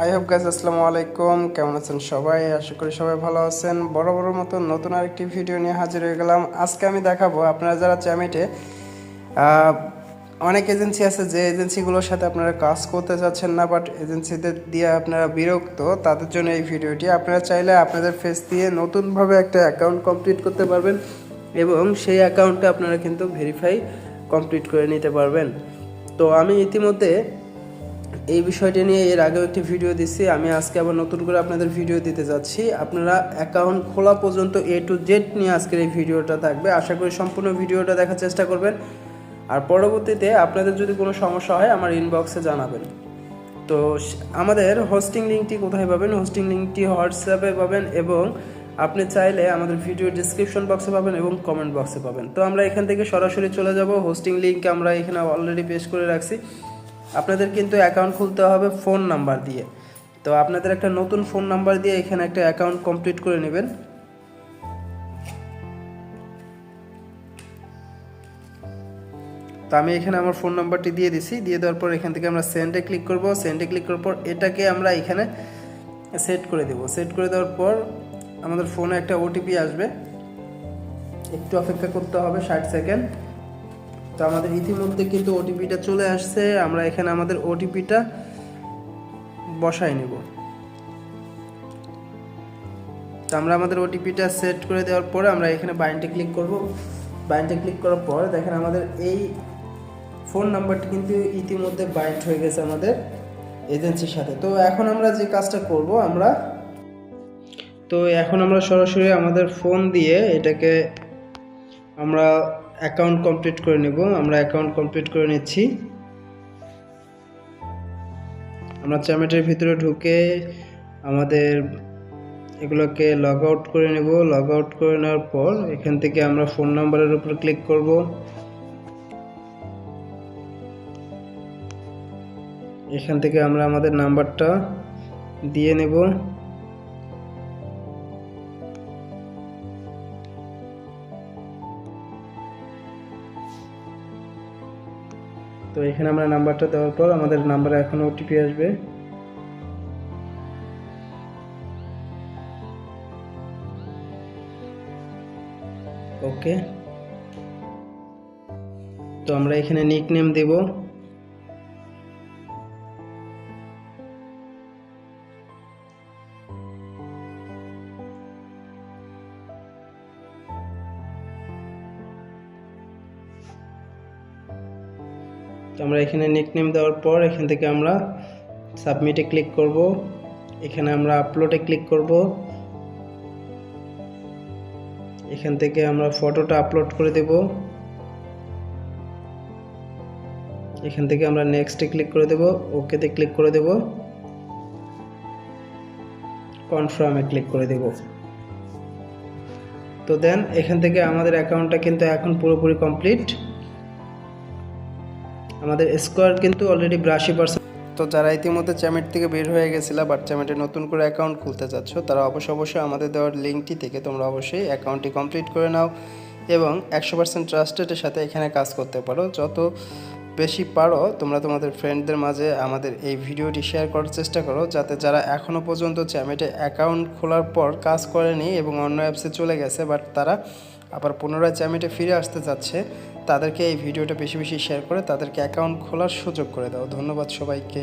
I hope guys আসসালামু আলাইকুম, কেমন আছেন সবাই? আশা করি সবাই ভালো আছেন। বড় মতো নতুন আরেকটি ভিডিও নিয়ে হাজির হয়ে গেলাম। আজকে আমি দেখাবো আপনারা যারা চ্যামেটে অনেক এজেন্সি আছে যে এজেন্সিগুলোর সাথে আপনারা কাজ করতে চাচ্ছেন না, বাট এজেন্সিদের দিয়ে আপনারা বিরক্ত, তাদের জন্য এই ভিডিওটি। আপনারা চাইলে আপনাদের ফেস দিয়ে নতুনভাবে একটা অ্যাকাউন্ট কমপ্লিট করতে পারবেন এবং সেই অ্যাকাউন্টে আপনারা কিন্তু ভেরিফাই কমপ্লিট করে নিতে পারবেন। তো আমি ইতিমধ্যে এই বিষয়টি নিয়ে এর আগেও একটি ভিডিও দিচ্ছি, আমি আজকে আবার নতুন করে আপনাদের ভিডিও দিতে যাচ্ছি। আপনারা অ্যাকাউন্ট খোলা পর্যন্ত A to Z নিয়ে আজকের এই ভিডিওটা থাকবে। আশা করি সম্পূর্ণ ভিডিওটা দেখার চেষ্টা করবেন, আর পরবর্তীতে আপনাদের যদি কোনো সমস্যা হয় আমার ইনবক্সে জানাবেন। তো আমাদের হোস্টিং লিঙ্কটি কোথায় পাবেন? হোস্টিং লিঙ্কটি হোয়াটসঅ্যাপে পাবেন এবং আপনি চাইলে আমাদের ভিডিও ডিসক্রিপশন বক্সে পাবেন এবং কমেন্ট বক্সে পাবেন। তো আমরা এখান থেকে সরাসরি চলে যাব। হোস্টিং লিঙ্ক আমরা এখানে অলরেডি পেস্ট করে রাখছি। আপনাদের কিন্তু অ্যাকাউন্ট খুলতে হবে ফোন নাম্বার দিয়ে। তো আপনাদের একটা নতুন ফোন নাম্বার দিয়ে এখানে একটা অ্যাকাউন্ট কমপ্লিট করে নেবেন। তো আমি এখানে আমার ফোন নাম্বারটি দিয়ে দিছি। দিয়ে দেওয়ার পর এখান থেকে আমরা সেন্ডে ক্লিক করব। সেন্ডে ক্লিক করার পর এটাকে আমরা এখানে সেট করে দেব। সেট করে দেওয়ার পর আমাদের ফোনে একটা ওটিপি আসবে, একটু অপেক্ষা করতে হবে 60 সেকেন্ড। তো আমাদের ইতিমধ্যে কিন্তু ওটিপিটা চলে আসছে। আমরা এখানে আমাদের ওটিপিটা বসাই নেব। তো আমরা আমাদের ওটিপিটা সেট করে দেওয়ার পরে আমরা এখানে বাইন্ডে ক্লিক করব। বাইন্ডে ক্লিক করার পর দেখেন আমাদের এই ফোন নাম্বারটি কিন্তু ইতিমধ্যে বাইন্ড হয়ে গেছে আমাদের এজেন্সির সাথে। তো এখন আমরা যে কাজটা করব, এখন আমরা সরাসরি আমাদের ফোন দিয়ে এটাকে আমরা অ্যাকাউন্ট কমপ্লিট করে নেব। আমরা অ্যাকাউন্ট কমপ্লিট করে নিচ্ছি। আমরা চ্যামেটের ভিতরে ঢুকে আমাদের এগুলোকে লগ আউট করে নেব। লগ আউট করে নেওয়ার পর এখান থেকে আমরা ফোন নাম্বারের উপর ক্লিক করব। এখান থেকে আমরা আমাদের নাম্বারটা দিয়ে নেব। তো এখানে আমরা নাম্বারটা দেওয়ার পর আমাদের নাম্বারে এখন ওটিপি আসবে। ওকে, তো আমরা এখানে নিকনেম দেব। তো আমরা এখানে নিকনেম দেওয়ার পর এখান থেকে আমরা সাবমিটে ক্লিক করব। এখানে আমরা আপলোডে ক্লিক করব। এখান থেকে আমরা ফটোটা আপলোড করে দেব। এখান থেকে আমরা নেক্সটে ক্লিক করে দেব, ওকেতে ক্লিক করে দেব, কনফার্মে ক্লিক করে দেব। তো দেন এখান থেকে আমাদের অ্যাকাউন্টটা কিন্তু এখন পুরোপুরি কমপ্লিট। আমাদের স্কোয়ার কিন্তু অলরেডি 82%। তো যারা ইতিমধ্যে চ্যামেট থেকে বের হয়ে গেছিল বাট চ্যামেটে নতুন করে অ্যাকাউন্ট খুলতে চাচ্ছ, তারা অবশ্যই আমাদের দেওয়ার লিঙ্কটি থেকে তোমরা অবশ্যই অ্যাকাউন্টটি কমপ্লিট করে নাও এবং 100% ট্রাস্টেডের সাথে এখানে কাজ করতে পারো। যত বেশি পারো তোমরা তোমাদের ফ্রেন্ডদের মাঝে আমাদের এই ভিডিওটি শেয়ার করার চেষ্টা করো, যাতে যারা এখনও পর্যন্ত চ্যামেটে অ্যাকাউন্ট খোলার পর কাজ করেনি এবং অন্য অ্যাপসে চলে গেছে বাট তারা আবার পুনরায় চ্যামেটে ফিরে আসতে চাচ্ছে, তাদেরকে এই ভিডিওটা বেশি শেয়ার করে তাদেরকে অ্যাকাউন্ট খোলার সুযোগ করে দাও। ধন্যবাদ সবাইকে।